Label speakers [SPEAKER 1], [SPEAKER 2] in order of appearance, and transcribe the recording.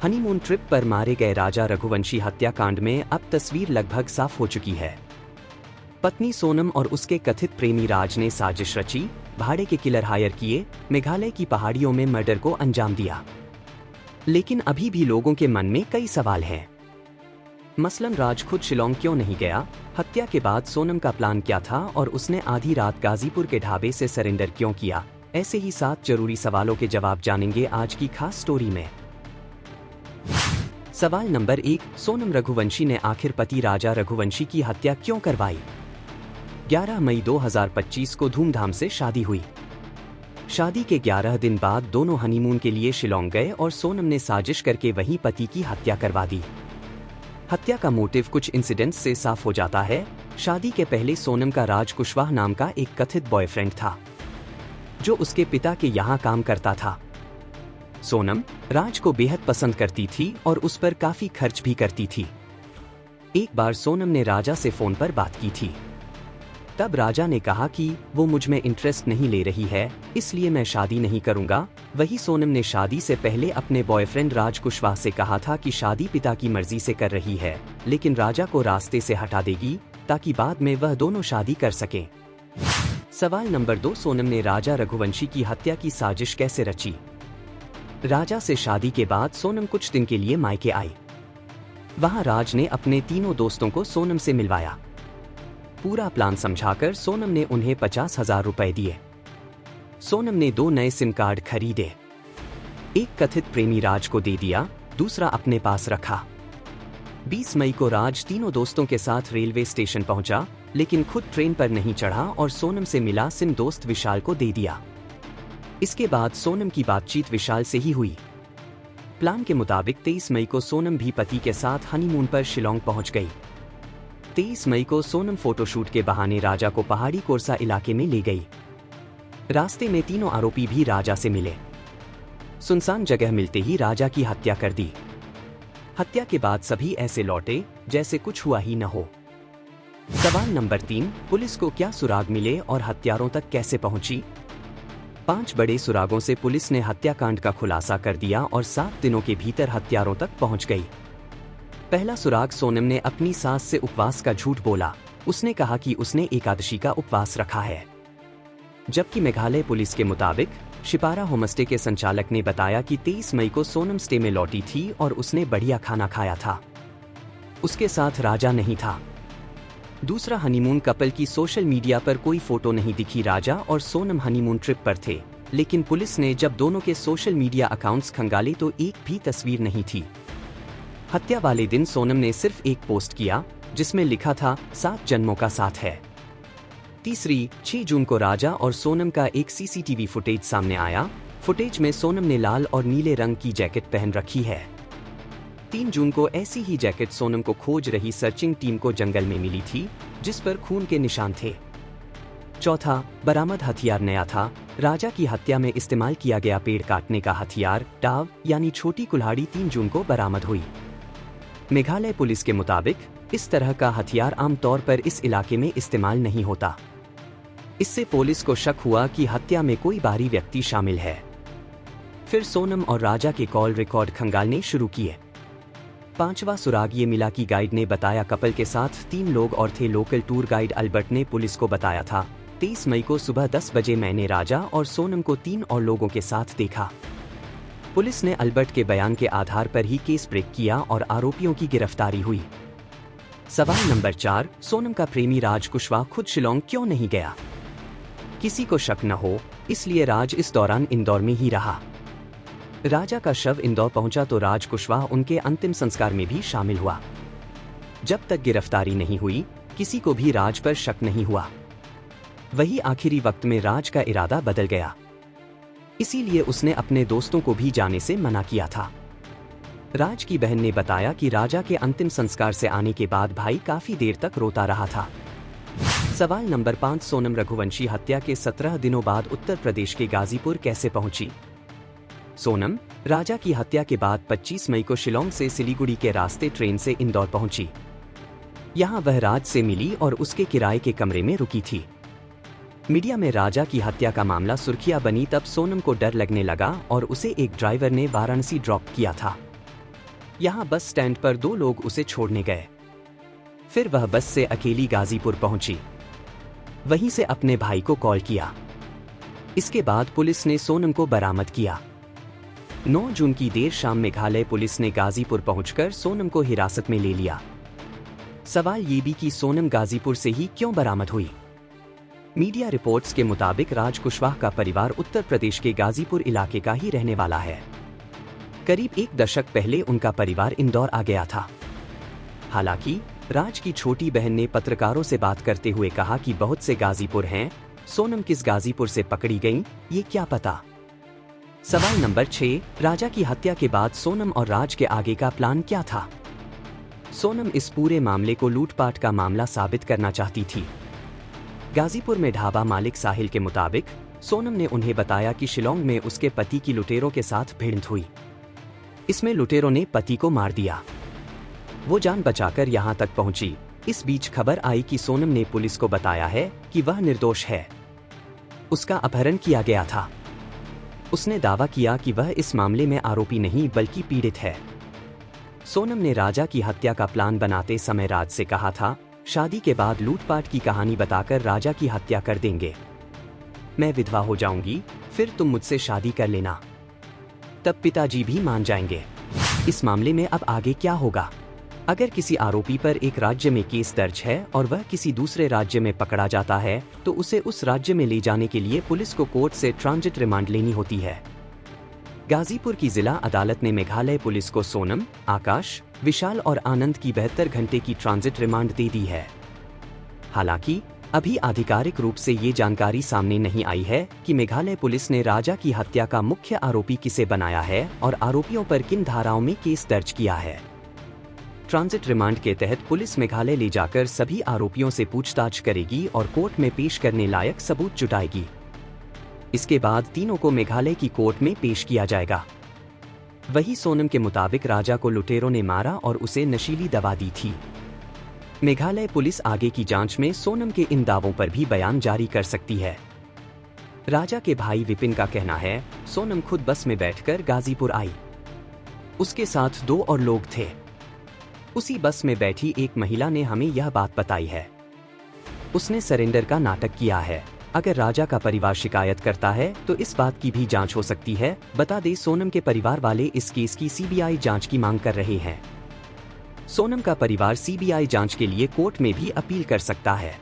[SPEAKER 1] Honeymoon trip पर मारे गए राजा रघुवंशी हत्याकांड में अब तस्वीर लगभग साफ हो चुकी है। पत्नी सोनम और उसके कथित प्रेमी राज ने साजिश रची, भाड़े के किलर हायर किए, मेघालय की पहाड़ियों में मर्डर को अंजाम दिया। लेकिन अभी भी लोगों के मन में कई सवाल हैं। मसलन राज खुद शिलोंग क्यों नहीं गया? हत्या के बाद सोनम का प्लान क्या था और उसने आधी रात गाजीपुर के ढाबे से सरेंडर क्यों किया? ऐसे ही 7 जरूरी सवालों के जवाब जानेंगे आज की खास स्टोरी में। सवाल नंबर 1, सोनम रघुवंशी ने आखिर पति राजा रघुवंशी की हत्या क्यों करवाई? 11 मई 2025 को धूमधाम से शादी हुई। शादी के 11 दिन बाद दोनों हनीमून के लिए शिलोंग गए और सोनम ने साजिश करके वहीं पति की हत्या करवा दी। हत्या का मोटिव कुछ इंसिडेंट्स से साफ हो जाता है। शादी के पहले सोनम का राज कुशवाहा नाम का एक कथित बॉयफ्रेंड था, जो उसके पिता के यहाँ काम करता था। सोनम राज को बेहद पसंद करती थी और उस पर काफी खर्च भी करती थी। एक बार सोनम ने राजा से फोन पर बात की थी। तब राजा ने कहा कि वो मुझ में इंटरेस्ट नहीं ले रही है, इसलिए मैं शादी नहीं करूंगा। वही सोनम ने शादी से पहले अपने बॉयफ्रेंड राज कुशवाहा से कहा था कि शादी पिता की मर्जी से कर रही है, लेकिन राजा को रास्ते से हटा देगी ताकि बाद में वह दोनों शादी कर सकें। सवाल नंबर 2, सोनम ने राजा रघुवंशी की हत्या की साजिश कैसे रची? राजा से शादी के बाद सोनम कुछ दिन के लिए मायके आई। वहां राज ने अपने तीनों दोस्तों को सोनम से मिलवाया। पूरा प्लान समझाकर सोनम ने उन्हें 50,000 रुपए दिए। सोनम ने 2 नए सिम कार्ड खरीदे। एक कथित प्रेमी राज को दे दिया, दूसरा अपने पास रखा। 20 मई को राज तीनों दोस्तों के साथ रेलवे स्टेशन पहुंचा, लेकिन खुद ट्रेन पर नहीं चढ़ा और सोनम से मिला सिम दोस्त विशाल को दे दिया। इसके बाद सोनम की बातचीत विशाल से ही हुई। प्लान के मुताबिक 23 मई को सोनम भी पति के साथ हनीमून पर शिलोंग पहुंच गई। 23 मई को सोनम फोटोशूट के बहाने राजा को पहाड़ी कोरसा इलाके में ले गई। रास्ते में तीनों आरोपी भी राजा से मिले। सुनसान जगह मिलते ही राजा की हत्या कर दी। हत्या के बाद सभी ऐसे लौटे जैसे कुछ हुआ ही न हो। सवाल नंबर 3, पुलिस को क्या सुराग मिले और हत्यारों तक कैसे पहुंची? 5 बड़े सुरागों से पुलिस ने हत्याकांड का खुलासा कर दिया और 7 दिनों के भीतर हत्यारों तक पहुंच गई। पहला सुराग, सोनम ने अपनी सास से उपवास का झूठ बोला। उसने कहा कि उसने एकादशी का उपवास रखा है, जबकि मेघालय पुलिस के मुताबिक शिपारा होमस्टे के संचालक ने बताया कि 23 मई को सोनम स्टे में लौटी थी और उसने बढ़िया खाना खाया था। उसके साथ राजा नहीं था। दूसरा, हनीमून कपल की सोशल मीडिया पर कोई फोटो नहीं दिखी। राजा और सोनम हनीमून ट्रिप पर थे, लेकिन पुलिस ने जब दोनों के सोशल मीडिया अकाउंट्स खंगाले तो एक भी तस्वीर नहीं थी। हत्या वाले दिन सोनम ने सिर्फ एक पोस्ट किया, जिसमें लिखा था 7 जन्मों का साथ है। तीसरी, 6 जून को राजा और सोनम का एक सीसीटीवी फुटेज सामने आया। फुटेज में सोनम ने लाल और नीले रंग की जैकेट पहन रखी है। 3 जून को ऐसी ही जैकेट सोनम को खोज रही सर्चिंग टीम को जंगल में मिली थी, जिस पर खून के निशान थे। चौथा, बरामद हथियार नया था। राजा की हत्या में इस्तेमाल किया गया पेड़ काटने का हथियार टाव यानी छोटी कुल्हाड़ी 3 जून को बरामद हुई। मेघालय पुलिस के मुताबिक इस तरह का हथियार आमतौर पर इस इलाके में इस्तेमाल नहीं होता। इससे पुलिस को शक हुआ कि हत्या में कोई बाहरी व्यक्ति शामिल है। फिर सोनम और राजा के कॉल रिकॉर्ड खंगालने शुरू किए। 5वां सुराग ये मिला कि गाइड ने बताया कपल के साथ 3 लोग और थे। लोकल टूर गाइड अल्बर्ट ने पुलिस को बताया था, 23 मई को सुबह 10 बजे मैंने राजा और सोनम को 3 और लोगों के साथ देखा। पुलिस ने अल्बर्ट के बयान के आधार पर ही केस ब्रेक किया और आरोपियों की गिरफ्तारी हुई। सवाल नंबर 4, सोनम का प्रेमी राज कुशवाहा खुद शिलोंग क्यों नहीं गया? किसी को शक न हो, इसलिए राज इस दौरान इंदौर में ही रहा। राजा का शव इंदौर पहुंचा तो राज कुशवाहा उनके अंतिम संस्कार में भी शामिल हुआ। जब तक गिरफ्तारी नहीं हुई, किसी को भी राज पर शक नहीं हुआ। वही आखिरी वक्त में राज का इरादा बदल गया, इसीलिए उसने अपने दोस्तों को भी जाने से मना किया था। राज की बहन ने बताया कि राजा के अंतिम संस्कार से आने के बाद भाई काफी देर तक रोता रहा था। सवाल नंबर 5, सोनम रघुवंशी हत्या के 17 दिनों बाद उत्तर प्रदेश के गाजीपुर कैसे पहुंची? सोनम राजा की हत्या के बाद 25 मई को शिलोंग से सिलीगुड़ी के रास्ते ट्रेन से इंदौर पहुंची। यहां वह राज से मिली और उसके किराए के कमरे में रुकी थी। मीडिया में राजा की हत्या का मामला सुर्खियां बनी तब सोनम को डर लगने लगा और उसे एक ड्राइवर ने वाराणसी ड्रॉप किया था। यहाँ बस स्टैंड पर 2 लोग उसे छोड़ने गए। फिर वह बस से अकेली गाजीपुर पहुंची। वहीं से अपने भाई को कॉल किया। इसके बाद पुलिस ने सोनम को बरामद किया। 9 जून की देर शाम मेघालय पुलिस ने गाजीपुर पहुंचकर सोनम को हिरासत में ले लिया। सवाल ये भी कि सोनम गाजीपुर से ही क्यों बरामद हुई। मीडिया रिपोर्ट्स के मुताबिक राज कुशवाहा का परिवार उत्तर प्रदेश के गाजीपुर इलाके का ही रहने वाला है। करीब 1 दशक पहले उनका परिवार इंदौर आ गया था। हालांकि राज की छोटी बहन ने पत्रकारों से बात करते हुए कहा कि बहुत से गाजीपुर हैं, सोनम किस गाजीपुर से पकड़ी गईं, ये क्या पता। सवाल नंबर 6, राजा की हत्या के बाद सोनम और राज के आगे का प्लान क्या था। सोनम इस पूरे मामले को लूटपाट का मामला साबित करना चाहती थी। गाजीपुर में ढाबा मालिक साहिल के मुताबिक सोनम ने उन्हें बताया कि शिलोंग में उसके पति की लुटेरों के साथ भिड़ंत हुई। इसमें लुटेरों ने पति को मार दिया। वो जान बचाकर यहाँ तक पहुंची। इस बीच खबर आई कि सोनम ने पुलिस को बताया है कि वह निर्दोष है, उसका अपहरण किया गया था। उसने दावा किया कि वह इस मामले में आरोपी नहीं बल्कि पीड़ित है। सोनम ने राजा की हत्या का प्लान बनाते समय राज से कहा था, शादी के बाद लूटपाट की कहानी बताकर राजा की हत्या कर देंगे। मैं विधवा हो जाऊंगी, फिर तुम मुझसे शादी कर लेना, तब पिताजी भी मान जाएंगे। इस मामले में अब आगे क्या होगा। अगर किसी आरोपी पर एक राज्य में केस दर्ज है और वह किसी दूसरे राज्य में पकड़ा जाता है तो उसे उस राज्य में ले जाने के लिए पुलिस को कोर्ट से ट्रांजिट रिमांड लेनी होती है। गाजीपुर की जिला अदालत ने मेघालय पुलिस को सोनम, आकाश, विशाल और आनंद की 72 घंटे की ट्रांजिट रिमांड दे दी है। हालांकि अभी आधिकारिक रूप से ये जानकारी सामने नहीं आई है कि मेघालय पुलिस ने राजा की हत्या का मुख्य आरोपी किसे बनाया है और आरोपियों पर किन धाराओं में केस दर्ज किया है। ट्रांजिट रिमांड के तहत पुलिस मेघालय ले जाकर सभी आरोपियों से पूछताछ करेगी और कोर्ट में पेश करने लायक सबूत जुटाएगी। इसके बाद तीनों को मेघालय की कोर्ट में पेश किया जाएगा। वही सोनम के मुताबिक राजा को लुटेरों ने मारा और उसे नशीली दवा दी थी। मेघालय पुलिस आगे की जांच में सोनम के इन दावों पर भी बयान जारी कर सकती है। राजा के भाई विपिन का कहना है, सोनम खुद बस में बैठकर गाजीपुर आई। उसके साथ 2 और लोग थे। उसी बस में बैठी एक महिला ने हमें यह बात बताई है। उसने सरेंडर का नाटक किया है। अगर राजा का परिवार शिकायत करता है तो इस बात की भी जांच हो सकती है। बता दें, सोनम के परिवार वाले इस केस की सीबीआई जांच की मांग कर रहे हैं। सोनम का परिवार सीबीआई जांच के लिए कोर्ट में भी अपील कर सकता है।